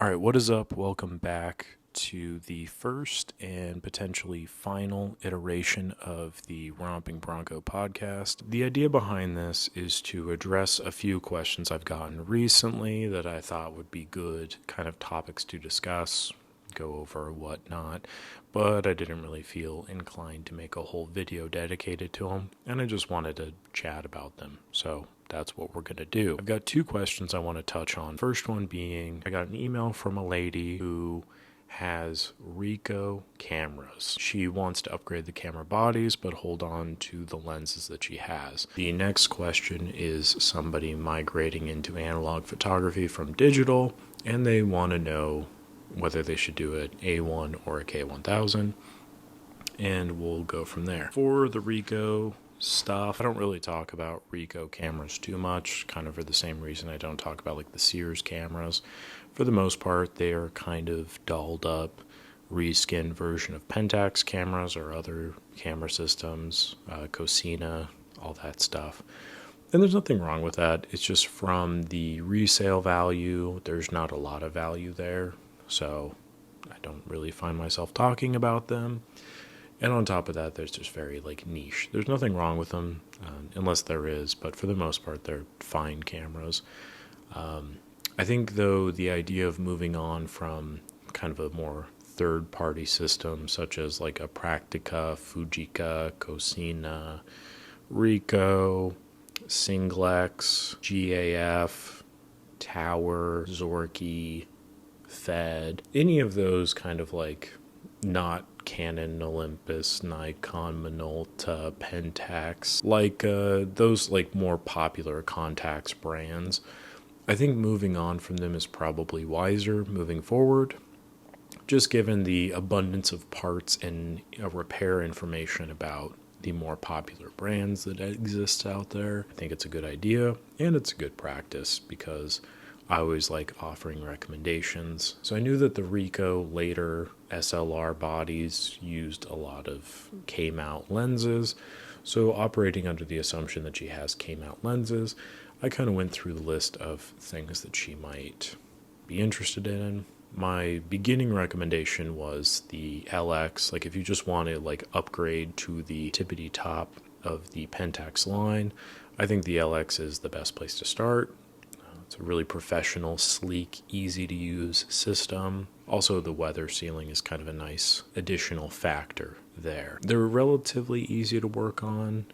All right, what is up? Welcome back to the first and potentially final iteration of the Romping Bronco podcast. The idea behind this is to address a few questions I've gotten recently that I thought would be good kind of topics to discuss, go over, whatnot, but I didn't really feel inclined to make a whole video dedicated to them, and I just wanted to chat about them. So that's what we're going to do. I've got two questions I want to touch on. First one being, I got an email from a lady who has Rico cameras. She wants to upgrade the camera bodies, but hold on to the lenses that she has. The next question is somebody migrating into analog photography from digital, and they want to know whether they should do an A1 or a K1000, and we'll go from there. For the Rico stuff, I don't really talk about Rico cameras too much, kind of for the same reason I don't talk about like the Sears cameras. For the most part, they are kind of dolled up, reskinned version of Pentax cameras or other camera systems, Cosina, all that stuff. And there's nothing wrong with that. It's just from the resale value, there's not a lot of value there. So I don't really find myself talking about them. And on top of that, there's just very niche. There's nothing wrong with them, unless there is, but for the most part, they're fine cameras. I think, though, the idea of moving on from kind of a more third-party system, such as like a Praktica, Fujica, Cosina, Rico, Singlex, GAF, Tower, Zorky, Fed, any of those kind of not Canon, Olympus, Nikon, Minolta, Pentax, those more popular Contax brands. I think moving on from them is probably wiser moving forward, just given the abundance of parts and repair information about the more popular brands that exist out there. I think it's a good idea, and it's a good practice because I always like offering recommendations. So I knew that the Rico later SLR bodies used a lot of K-mount lenses. So operating under the assumption that she has K-mount lenses, I kind of went through the list of things that she might be interested in. My beginning recommendation was the LX. If you just want to upgrade to the tippity top of the Pentax line, I think the LX is the best place to start. It's a really professional, sleek, easy-to-use system. Also, the weather sealing is kind of a nice additional factor there. They're relatively easy to work on,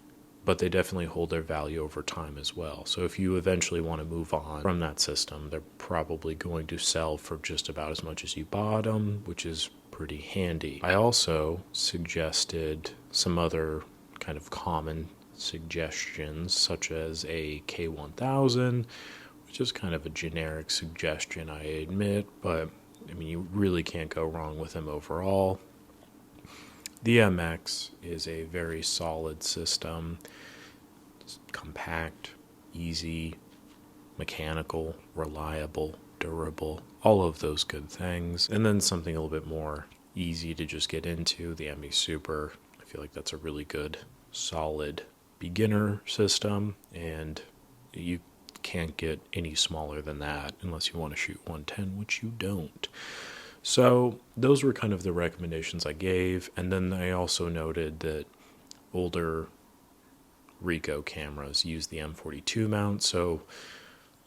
but they definitely hold their value over time as well. So if you eventually want to move on from that system, they're probably going to sell for just about as much as you bought them, which is pretty handy. I also suggested some other kind of common suggestions, such as a K1000, just kind of a generic suggestion, I admit, but you really can't go wrong with them overall. The MX is a very solid system. It's compact, easy, mechanical, reliable, durable, all of those good things. And then something a little bit more easy to just get into, the ME Super. I feel like that's a really good, solid beginner system, and you can't get any smaller than that unless you want to shoot 110, which you don't. So those were kind of the recommendations I gave, and then I also noted that older Rico cameras use the M42 mount, so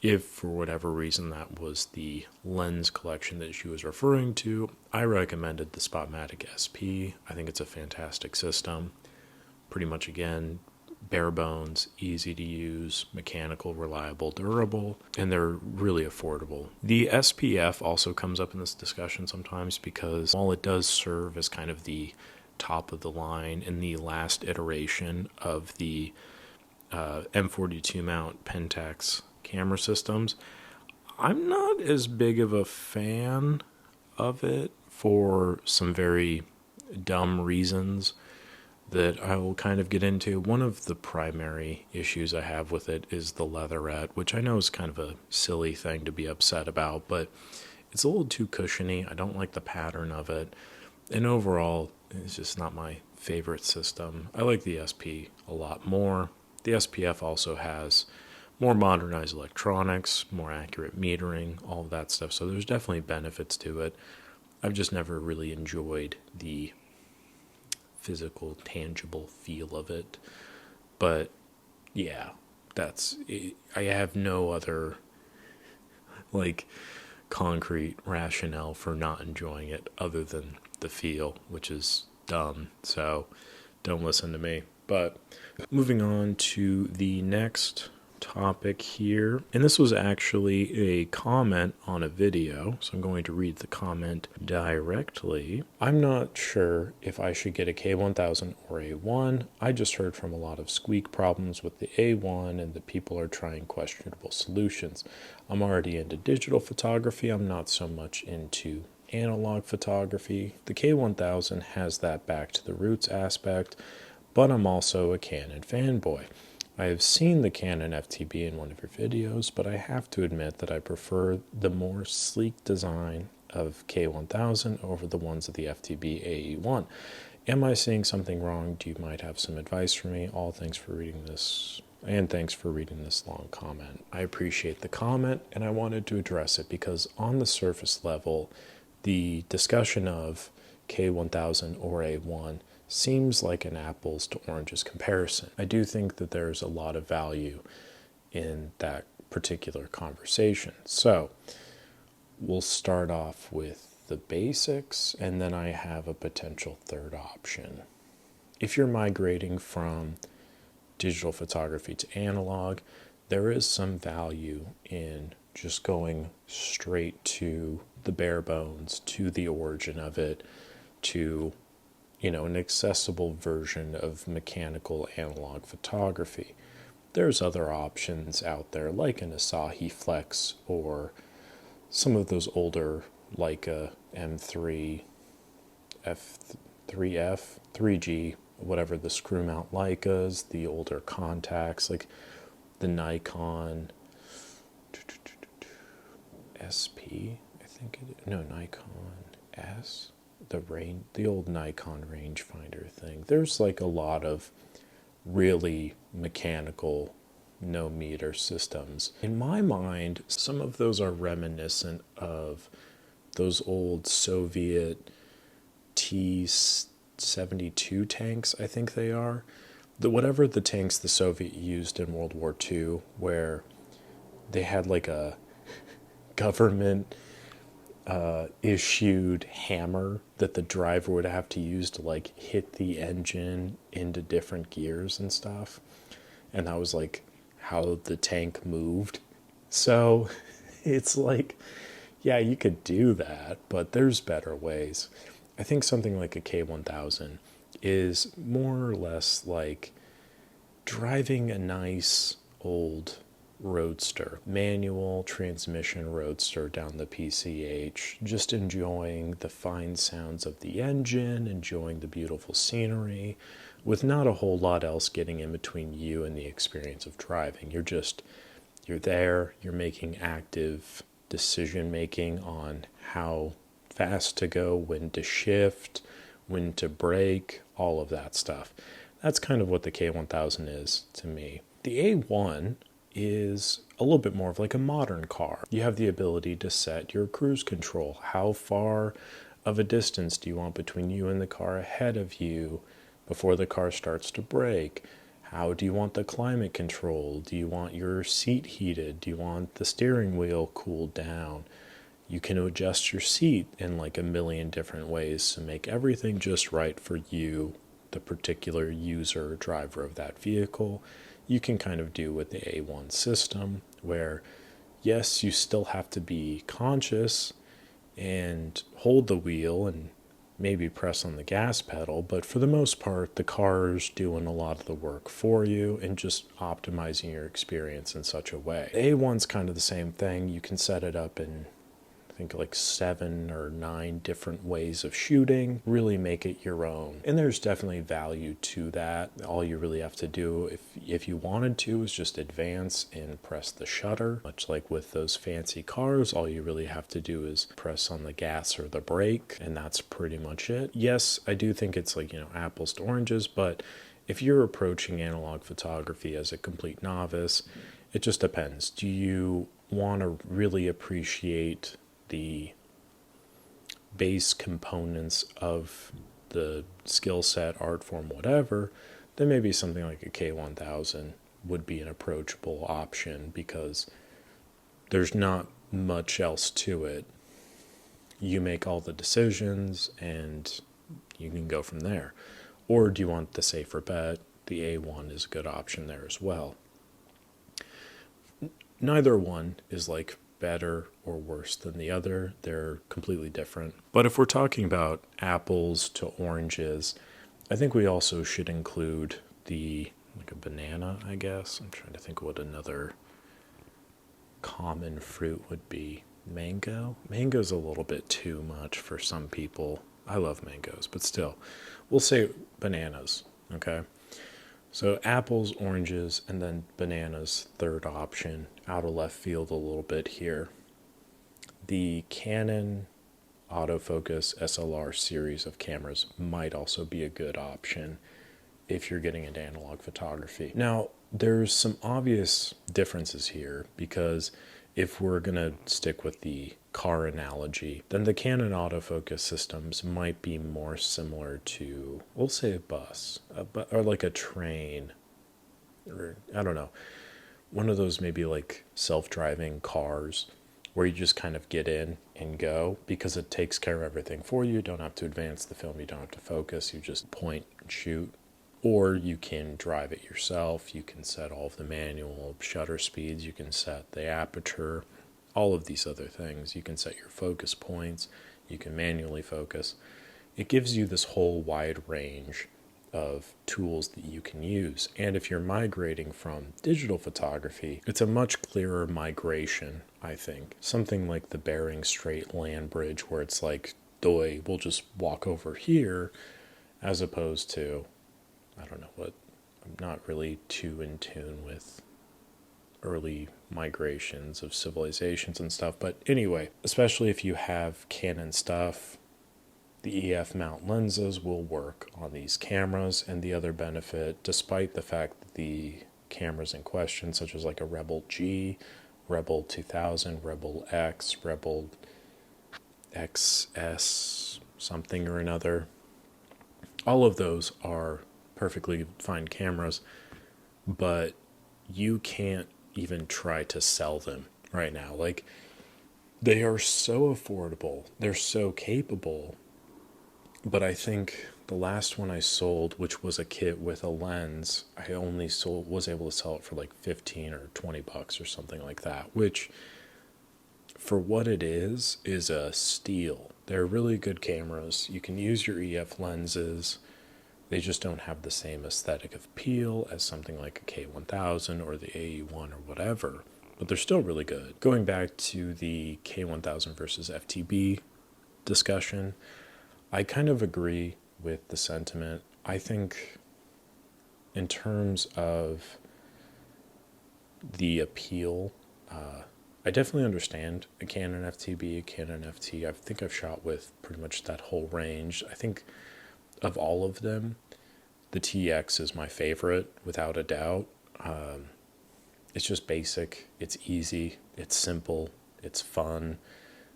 if for whatever reason that was the lens collection that she was referring to, I recommended the Spotmatic SP. I think it's a fantastic system. Pretty much, again, bare bones, easy to use, mechanical, reliable, durable, and they're really affordable. The SPF also comes up in this discussion sometimes because while it does serve as kind of the top of the line in the last iteration of the M42 mount Pentax camera systems, I'm not as big of a fan of it for some very dumb reasons that I will kind of get into. One of the primary issues I have with it is the leatherette, which I know is kind of a silly thing to be upset about, but it's a little too cushiony. I don't like the pattern of it. And overall, it's just not my favorite system. I like the SP a lot more. The SPF also has more modernized electronics, more accurate metering, all of that stuff. So there's definitely benefits to it. I've just never really enjoyed the physical, tangible feel of it. But yeah, that's it. I have no other like concrete rationale for not enjoying it other than the feel, which is dumb. So don't listen to me. But moving on to the next topic here, and this was actually a comment on a video, so I'm going to read the comment directly. I'm not sure if I should get a K1000 or A1. I just heard from a lot of squeak problems with the A1 and the people are trying questionable solutions. I'm already into digital photography. I'm not so much into analog photography. The K1000 has that back to the roots aspect, but I'm also a Canon fanboy. I have seen the Canon FTB in one of your videos, but I have to admit that I prefer the more sleek design of K1000 over the ones of the FTB AE1. Am I seeing something wrong? Do you might have some advice for me? All thanks for reading this, and thanks for reading this long comment. I appreciate the comment, and I wanted to address it because on the surface level, the discussion of K1000 or A1 seems like an apples to oranges comparison. I do think that there's a lot of value in that particular conversation. So we'll start off with the basics, and then I have a potential third option. If you're migrating from digital photography to analog, there is some value in just going straight to the bare bones, to the origin of it, to an accessible version of mechanical analog photography. There's other options out there like an Asahi Flex or some of those older Leica M3, F3F, 3G, whatever the screw mount Leicas, the older contacts like the Nikon SP, I think it is. No, Nikon S. The old Nikon rangefinder thing. There's like a lot of really mechanical no meter systems. In my mind, some of those are reminiscent of those old Soviet T-72 tanks, I think they are. Whatever the tanks the Soviet used in World War II, where they had like a government issued hammer that the driver would have to use to like hit the engine into different gears and stuff. And that was like how the tank moved. So it's like, yeah, you could do that, but there's better ways. I think something like a K1000 is more or less like driving a nice old roadster, manual transmission roadster down the PCH, just enjoying the fine sounds of the engine, enjoying the beautiful scenery, with not a whole lot else getting in between you and the experience of driving. You're there, you're making active decision making on how fast to go, when to shift, when to brake, all of that stuff. That's kind of what the K1000 is to me. The A1 is a little bit more of like a modern car. You have the ability to set your cruise control. How far of a distance do you want between you and the car ahead of you before the car starts to brake? How do you want the climate control? Do you want your seat heated? Do you want the steering wheel cooled down? You can adjust your seat in like a million different ways to make everything just right for you, the particular user or driver of that vehicle. You can kind of do with the A1 system where, yes, you still have to be conscious and hold the wheel and maybe press on the gas pedal, but for the most part, the car's doing a lot of the work for you and just optimizing your experience in such a way. The A1's kind of the same thing. You can set it up in I think like 7 or 9 different ways of shooting, really make it your own. And there's definitely value to that. All you really have to do, if you wanted to, is just advance and press the shutter. Much like with those fancy cars, all you really have to do is press on the gas or the brake, and that's pretty much it. Yes, I do think it's like, apples to oranges, but if you're approaching analog photography as a complete novice It just depends. Do you want to really appreciate the base components of the skill set, art form, whatever? Then maybe something like a K1000 would be an approachable option because there's not much else to it. You make all the decisions and you can go from there. Or do you want the safer bet? The A1 is a good option there as well. Neither one is like better or worse than the other. They're completely different. But if we're talking about apples to oranges, I think we also should include like a banana, I guess. I'm trying to think what another common fruit would be. Mango? Mango's a little bit too much for some people. I love mangoes, but still. We'll say bananas, okay? So apples, oranges, and then bananas, third option. Out of left field a little bit here. The Canon autofocus SLR series of cameras might also be a good option if you're getting into analog photography. Now, there's some obvious differences here because if we're going to stick with the car analogy, then the Canon autofocus systems might be more similar to, we'll say a bus, or like a train, or I don't know, one of those maybe like self-driving cars where you just kind of get in and go because it takes care of everything for you. You don't have to advance the film, you don't have to focus, you just point and shoot. Or you can drive it yourself. You can set all of the manual shutter speeds. You can set the aperture, all of these other things. You can set your focus points. You can manually focus. It gives you this whole wide range of tools that you can use. And if you're migrating from digital photography, it's a much clearer migration, I think. Something like the Bering Strait land bridge where it's like, doy, we'll just walk over here, as opposed to, I don't know what, I'm not really too in tune with early migrations of civilizations and stuff. But anyway, especially if you have Canon stuff, the EF mount lenses will work on these cameras. And the other benefit, despite the fact that the cameras in question, such as like a Rebel G, Rebel 2000, Rebel X, Rebel XS, something or another, all of those are perfectly fine cameras, but you can't even try to sell them right now. Like, they are so affordable, they're so capable, but I think the last one I sold, which was a kit with a lens, I only was able to sell it for like 15 or 20 bucks or something like that, which for what it is a steal. They're really good cameras. You can use your EF lenses. They just don't have the same aesthetic appeal as something like a K1000 or the AE1 or whatever, but they're still really good. Going back to the K1000 versus FTB discussion, I kind of agree with the sentiment. I think in terms of the appeal, I definitely understand a Canon FTB, a Canon FT. I think I've shot with pretty much that whole range. I think of all of them, the TX is my favorite, without a doubt. It's just basic, it's easy, it's simple, it's fun.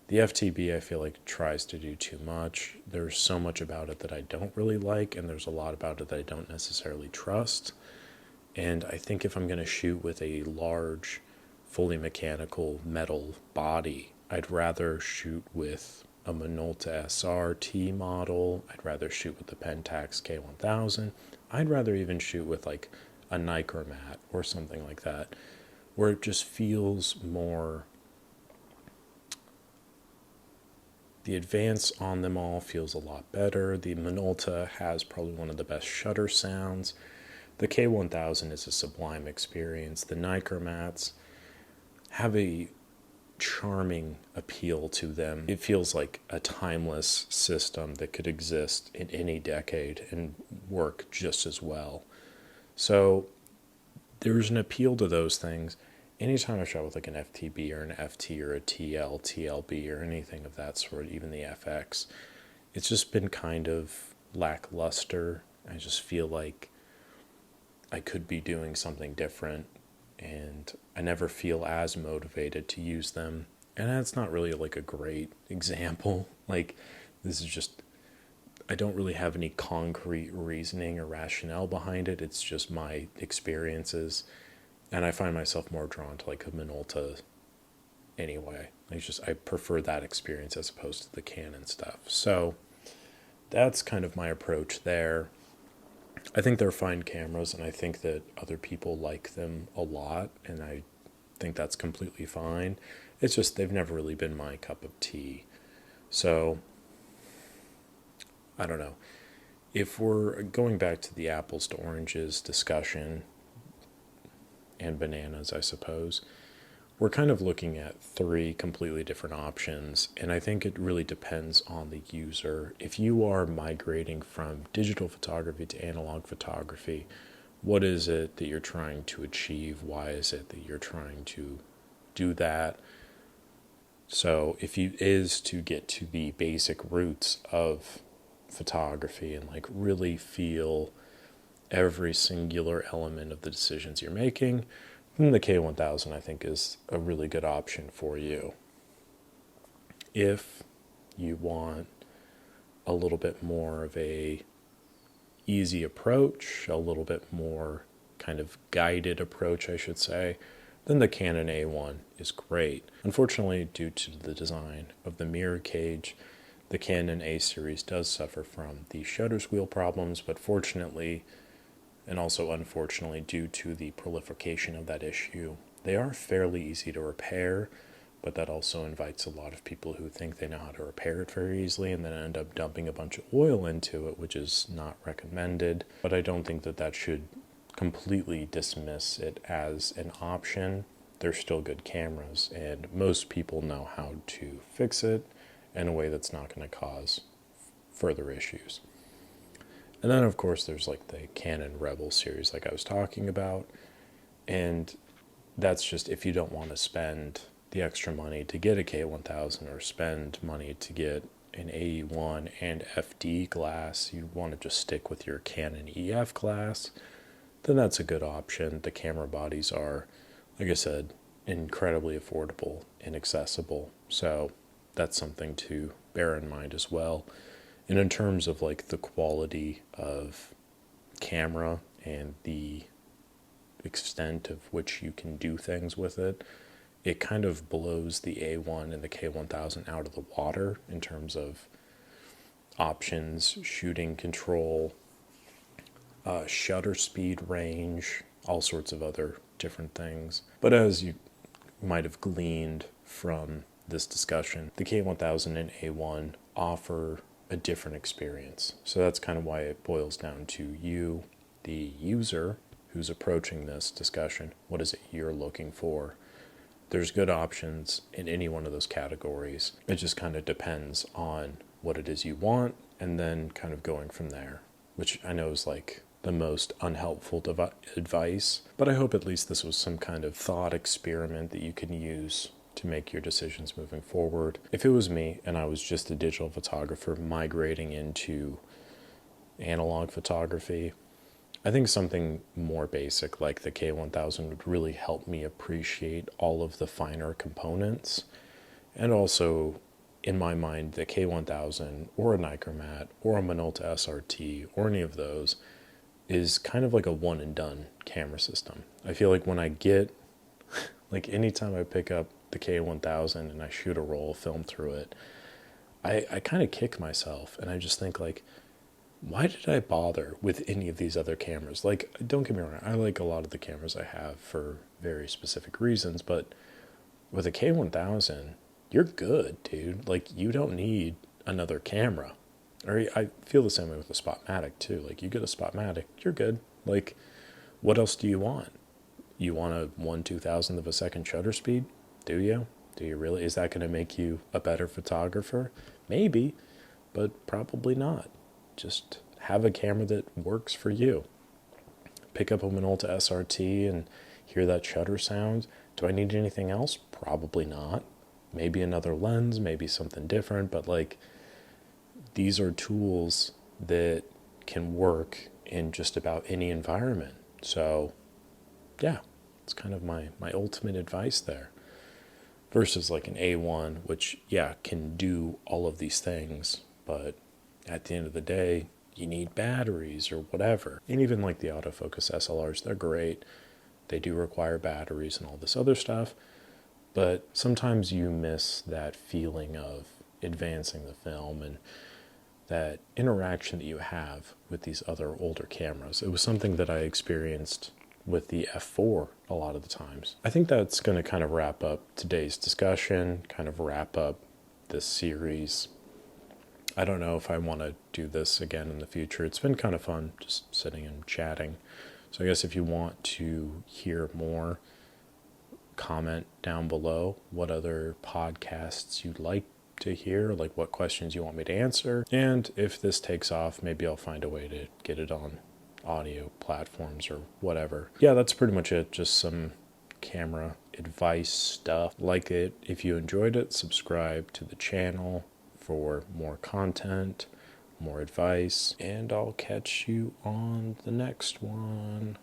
The FTB, I feel like, tries to do too much. There's so much about it that I don't really like, and there's a lot about it that I don't necessarily trust. And I think if I'm going to shoot with a large, fully mechanical metal body, I'd rather shoot with a Minolta SR-T model. I'd rather shoot with the Pentax K1000. I'd rather even shoot with like a Nichromat or something like that, where it just feels more, the advance on them all feels a lot better. The Minolta has probably one of the best shutter sounds. The K1000 is a sublime experience. The Nichromats have a charming appeal to them. It feels like a timeless system that could exist in any decade and work just as well. So there's an appeal to those things. Anytime I shot with like an FTB or an FT or a TL, TLB or anything of that sort, even the FX, it's just been kind of lackluster. I just feel like I could be doing something different, and I never feel as motivated to use them. And that's not really like a great example. Like, this is just, I don't really have any concrete reasoning or rationale behind it. It's just my experiences. And I find myself more drawn to like a Minolta anyway. I prefer that experience as opposed to the Canon stuff. So that's kind of my approach there. I think they're fine cameras, and I think that other people like them a lot, and I think that's completely fine. It's just they've never really been my cup of tea. So, I don't know. If we're going back to the apples to oranges discussion, and bananas, I suppose, we're kind of looking at three completely different options, and I think it really depends on the user. If you are migrating from digital photography to analog photography, what is it that you're trying to achieve? Why is it that you're trying to do that? So if you is to get to the basic roots of photography and like really feel every singular element of the decisions you're making, then the K1000 I think is a really good option for you. If you want a little bit more of a easy approach, a little bit more kind of guided approach, I should say, then the Canon A1 is great. Unfortunately, due to the design of the mirror cage, the Canon A series does suffer from the shutter's wheel problems, but fortunately, and also unfortunately due to the proliferation of that issue, they are fairly easy to repair, but that also invites a lot of people who think they know how to repair it very easily and then end up dumping a bunch of oil into it, which is not recommended. But I don't think that that should completely dismiss it as an option. They're still good cameras, and most people know how to fix it in a way that's not going to cause further issues. And then, of course, there's like the Canon Rebel series like I was talking about. And that's just if you don't want to spend the extra money to get a K1000 or spend money to get an AE1 and FD glass, you want to just stick with your Canon EF glass, then that's a good option. The camera bodies are, like I said, incredibly affordable and accessible. So that's something to bear in mind as well. And in terms of like the quality of camera and the extent of which you can do things with it, it kind of blows the A1 and the K1000 out of the water in terms of options, shooting control, shutter speed range, all sorts of other different things. But as you might have gleaned from this discussion, the K1000 and A1 offer a different experience. So that's kind of why it boils down to you, the user who's approaching this discussion. What is it you're looking for? There's good options in any one of those categories. It just kind of depends on what it is you want and then kind of going from there, which I know is like the most unhelpful advice, but I hope at least this was some kind of thought experiment that you can use to make your decisions moving forward. If it was me and I was just a digital photographer migrating into analog photography, I think something more basic like the K1000 would really help me appreciate all of the finer components. And also, in my mind, the K1000 or a Nichromat or a Minolta SRT or any of those is kind of like a one and done camera system. I feel like when I get, like anytime I pick up the K1000 and I shoot a roll of film through it, I kind of kick myself and I just think like, why did I bother with any of these other cameras? Like, don't get me wrong, I like a lot of the cameras I have for very specific reasons, but with a K1000, you're good, dude. Like, you don't need another camera. Or I feel the same way with the Spotmatic too. Like, you get a Spotmatic, you're good. Like, what else do you want? You want a 1/2000th of a second shutter speed? Do you? Do you really? Is that going to make you a better photographer? Maybe, but probably not. Just have a camera that works for you. Pick up a Minolta SRT and hear that shutter sound. Do I need anything else? Probably not. Maybe another lens, maybe something different, but like, these are tools that can work in just about any environment. So, yeah, It's kind of my ultimate advice there. Versus like an A1, which, yeah, can do all of these things, but at the end of the day, you need batteries or whatever. And even like the autofocus SLRs, they're great. They do require batteries and all this other stuff, but sometimes you miss that feeling of advancing the film and that interaction that you have with these other older cameras. It was something that I experienced with the F4 a lot of the times. I think that's going to kind of wrap up today's discussion, kind of wrap up this series. I don't know if I want to do this again in the future. It's been kind of fun just sitting and chatting. So I guess if you want to hear more, comment down below what other podcasts you'd like to hear, like what questions you want me to answer. And if this takes off, maybe I'll find a way to get it on audio platforms or whatever. Yeah, that's pretty much it. Just some camera advice stuff. Like it if you enjoyed it, subscribe to the channel for more content, more advice, and I'll catch you on the next one.